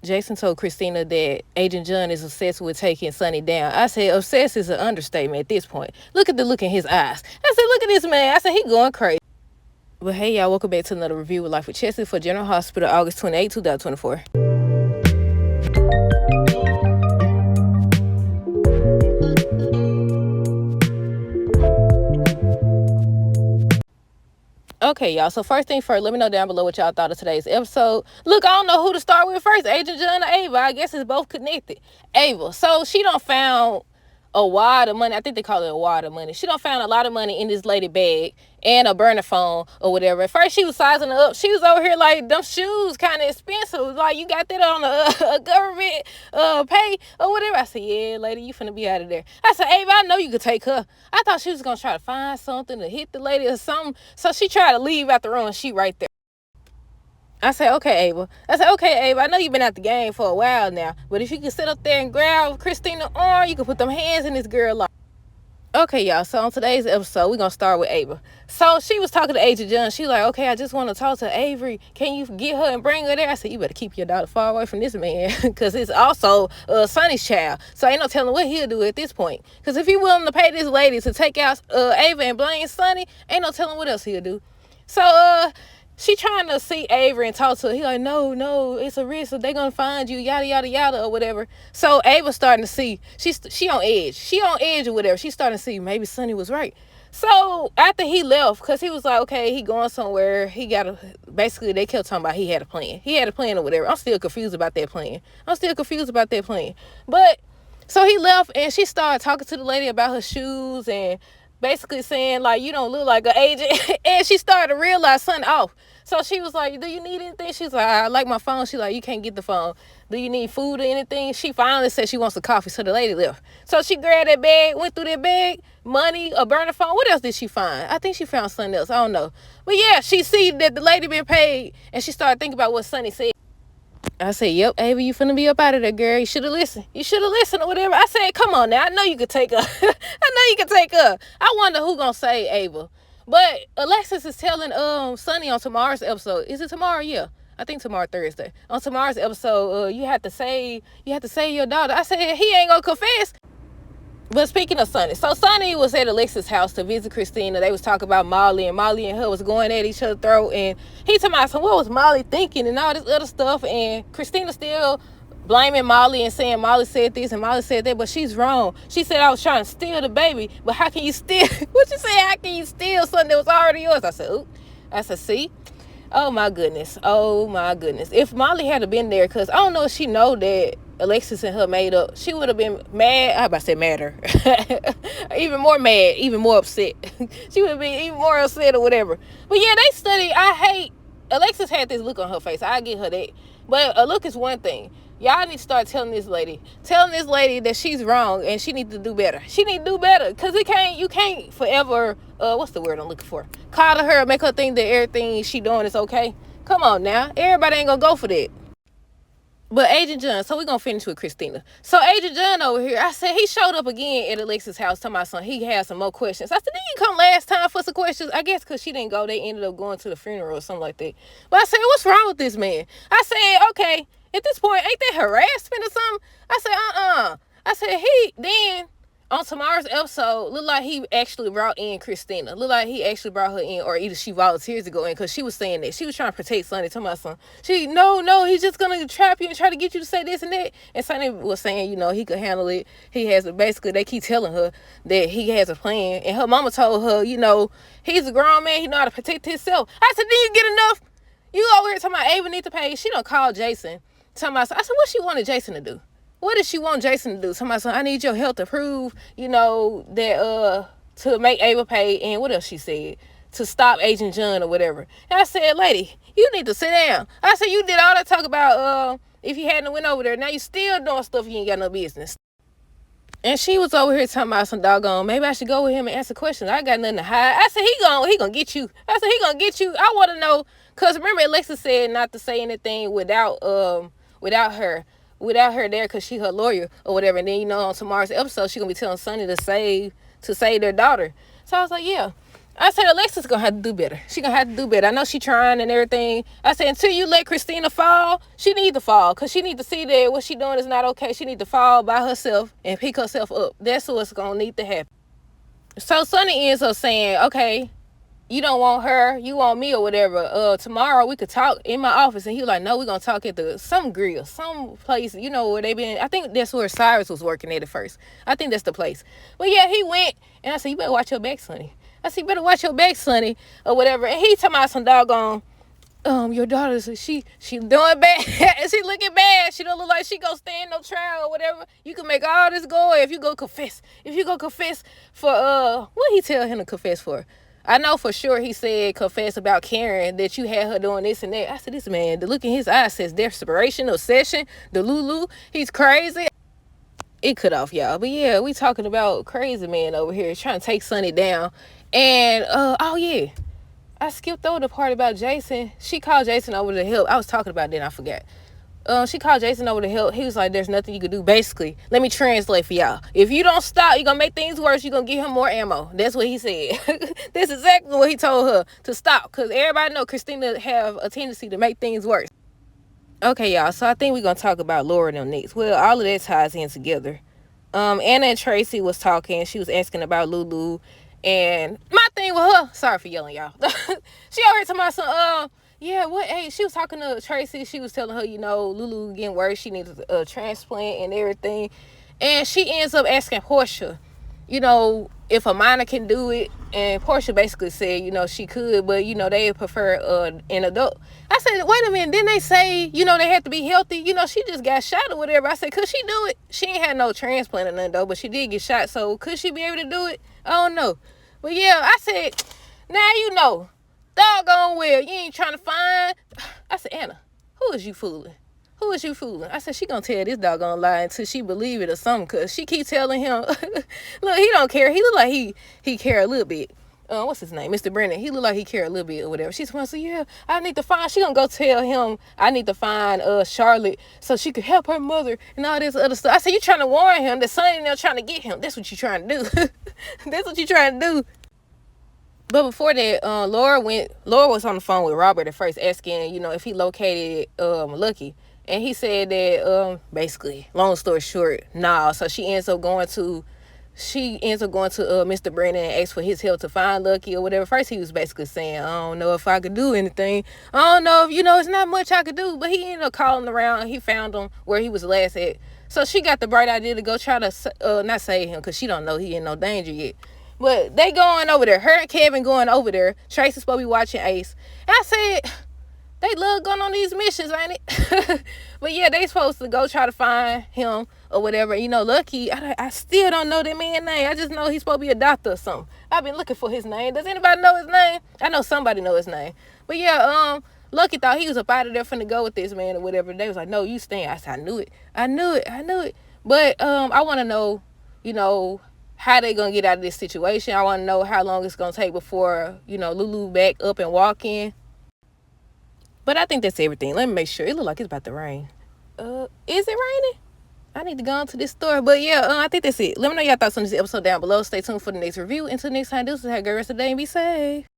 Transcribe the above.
Jason told Christina that Agent John is obsessed with taking Sonny down. I said, obsessed is an understatement at this point. Look at the look in his eyes. I said, look at this man. I said, he going crazy. But hey, y'all, welcome back to another review with Life with Chessie for General Hospital, August 28, 2024. Okay, y'all. So first thing first, let me know down below what y'all thought of today's episode. Look, I don't know who to start with first, Agent John or Ava. I guess it's both connected. Ava. So she done found a wad of money. I think they call it a wad of money. She done found a lot of money in this lady bag and a burner phone or whatever. At first she was sizing her up. She was over here like, them shoes kind of expensive. Like, you got that on a government pay or whatever. I said, yeah, lady, you finna be out of there. I said, Ava, I know you could take her. I thought she was gonna try to find something to hit the lady or something. So she tried to leave out the room and she right there. I said, okay, Ava. I know you've been at the game for a while now, but if you can sit up there and grab Christina's arm, you can put them hands in this girl life. Okay, y'all. So on today's episode, we're going to start with Ava. So she was talking to Agent John. She like, okay, I just want to talk to Avery. Can you get her and bring her there? I said, you better keep your daughter far away from this man because it's also Sonny's child. So ain't no telling what he'll do at this point. Because if he willing to pay this lady to take out Ava and blame Sonny, ain't no telling what else he'll do. So she trying to see Avery and talk to her. He like, no, it's a risk. So they gonna find you, yada yada yada or whatever. So Ava's starting to see she on edge. She on edge or whatever. She's starting to see maybe Sonny was right. So after he left, cause he was like, okay, he going somewhere. He got basically they kept talking about he had a plan. He had a plan or whatever. I'm still confused about that plan. But so he left and she started talking to the lady about her shoes and basically saying like, you don't look like an agent. And she started to realize something off. So she was like, do you need anything? She's like, I like my phone. She's like, you can't get the phone. Do you need food or anything? She finally said she wants a coffee. So the lady left. So she grabbed that bag, went through that bag, money, a burner phone. What else did she find? I think she found something else. I don't know. But yeah, she see that the lady been paid and she started thinking about what Sonny said. I said, yep, Ava, you finna be up out of there, girl. You should have listened. Or whatever. I said, come on now. I know you could take her. I wonder who gonna say Ava. But Alexis is telling Sonny on tomorrow's episode. Is it tomorrow? Yeah. I think tomorrow Thursday. On tomorrow's episode, you have to say your daughter. I said, he ain't gonna confess. But speaking of Sonny, so Sonny was at Alexis' house to visit Christina. They was talking about Molly, and Molly and her was going at each other's throat. And he talking about, so what was Molly thinking and all this other stuff. And Christina still blaming Molly and saying Molly said this and Molly said that, but she's wrong. She said I was trying to steal the baby, but how can you steal? What you say? How can you steal something that was already yours? I said, oop. I said, see? Oh my goodness. If Molly had been there, because I don't know if she know that Alexis and her made up, she would have been mad. I about to say madder. Even more mad, even more upset. She would have been even more upset or whatever. But yeah, they study. Alexis had this look on her face. I get her that. But a look is one thing. Y'all need to start telling this lady that she's wrong and she needs to do better. Because you can't forever, what's the word I'm looking for? Coddle her, make her think that everything she doing is okay. Come on now. Everybody ain't gonna go for that. But Agent John, so we're going to finish with Christina. So Agent John over here, I said he showed up again at Alexis' house talking about something. He had some more questions. I said, didn't you come last time for some questions? I guess because she didn't go, they ended up going to the funeral or something like that. But I said, what's wrong with this man? I said, okay, at this point, ain't that harassment or something? I said, I said, he then on tomorrow's episode, look like he actually brought in Christina. Look like he actually brought her in, or either she volunteers to go in, because she was saying that. She was trying to protect Sonny, talking about something. No, he's just going to trap you and try to get you to say this and that. And Sonny was saying, he could handle it. Basically, they keep telling her that he has a plan. And her mama told her, he's a grown man. He know how to protect himself. I said, did you get enough? You over here talking about Ava need to pay. She done called Jason. Talking about, I said, what she wanted Jason to do? What did she want Jason to do? Somebody said, I need your help to prove, that to make Ava pay. And what else she said? To stop Agent John or whatever. And I said, lady, you need to sit down. I said, you did all that talk about if you hadn't went over there. Now you still doing stuff you ain't got no business. And she was over here talking about some doggone, maybe I should go with him and answer questions. I got nothing to hide. I said, he gonna get you. He gonna get you. I want to know, because remember Alexis said not to say anything without her there, because she her lawyer or whatever. And then on tomorrow's episode she gonna be telling Sonny to save their daughter. So I was like, yeah. I said, Alexis gonna have to do better. She gonna have to do better. I know she trying and everything. I said, until you let Christina fall, she need to fall. Because she need to see that what she doing is not okay. She need to fall by herself and pick herself up. That's what's gonna need to happen. So Sonny ends up saying, okay, you don't want her, you want me or whatever. Tomorrow we could talk in my office. And he was like, no, we're gonna talk at some grill, some place, where they been. I think that's where Cyrus was working at first. I think that's the place. But yeah, he went, and I said, you better watch your back, Sonny. I said, you better watch your back, Sonny, or whatever. And he talking about some doggone, your daughter, she doing bad. And she looking bad. She don't look like she gonna stand no trial or whatever. You can make all this go if you go confess. If you go confess for, what he tell him to confess for? I know for sure he said confess about Karen, that you had her doing this and that. I said, this man, the look in his eyes says desperation, obsession, the Lulu. He's crazy. It cut off, y'all. But yeah, we talking about crazy man over here trying to take Sonny down. And, oh yeah, I skipped over the part about Jason. She called Jason over to help. I was talking about that and I forgot. She called Jason over to help. He was like, there's nothing you could do. Basically, let me translate for y'all. If you don't stop, you're going to make things worse. You're going to give him more ammo. That's what he said. That's exactly what he told her, to stop. Because everybody know Christina have a tendency to make things worse. Okay, y'all. So I think we're going to talk about Laura and them next. Well, all of that ties in together. Anna and Tracy was talking. She was asking about Lulu. And my thing with her, sorry for yelling, y'all. She over here talking about some, yeah, what? Hey, she was talking to Tracy. She was telling her, Lulu getting worse. She needs a transplant and everything. And she ends up asking Portia, if a minor can do it. And Portia basically said, she could, but, they prefer an adult. I said, wait a minute. Didn't they say, they had to be healthy? She just got shot or whatever. I said, could she do it? She ain't had no transplant or nothing, though, but she did get shot. So could she be able to do it? I don't know. But, yeah, I said, now you know. Doggone well, you ain't trying to find. I said, Anna, who is you fooling? Who is you fooling? I said, she gonna tell this doggone lie until she believe it or something, because she keep telling him, look, he don't care. He look like he care a little bit. What's his name? Mr. Brennan. He look like he care a little bit or whatever. She's gonna say, yeah, I need to find, she gonna go tell him, I need to find Charlotte so she could help her mother and all this other stuff. I said, you trying to warn him that Sonny and them trying to get him. That's what you trying to do. That's what you trying to do. But before that, Laura was on the phone with Robert at first asking, if he located Lucky. And he said that, basically, long story short, nah. So she ends up going to Mr. Brennan and asked for his help to find Lucky or whatever. First, he was basically saying, I don't know if I could do anything. I don't know if, it's not much I could do. But he ended up calling around. He found him where he was last at. So she got the bright idea to go try to, not save him, because she don't know he in no danger yet. But they going over there. Her and Kevin going over there. Tracy's supposed to be watching Ace. And I said, they love going on these missions, ain't it? But yeah, they supposed to go try to find him or whatever. Lucky, I still don't know that man's name. I just know he's supposed to be a doctor or something. I've been looking for his name. Does anybody know his name? I know somebody know his name. But yeah, Lucky thought he was up out of there finna go with this man or whatever. They was like, no, you stay. I said, I knew it. But I want to know, how they gonna get out of this situation. I want to know how long it's gonna take before, Lulu back up and walking. But I think that's everything. Let me make sure. It look like it's about to rain. Is it raining? I need to go into this store. But yeah, I think that's it. Let me know your thoughts on this episode down below. Stay tuned for the next review. Until next time, this is have a great rest of the day and be safe.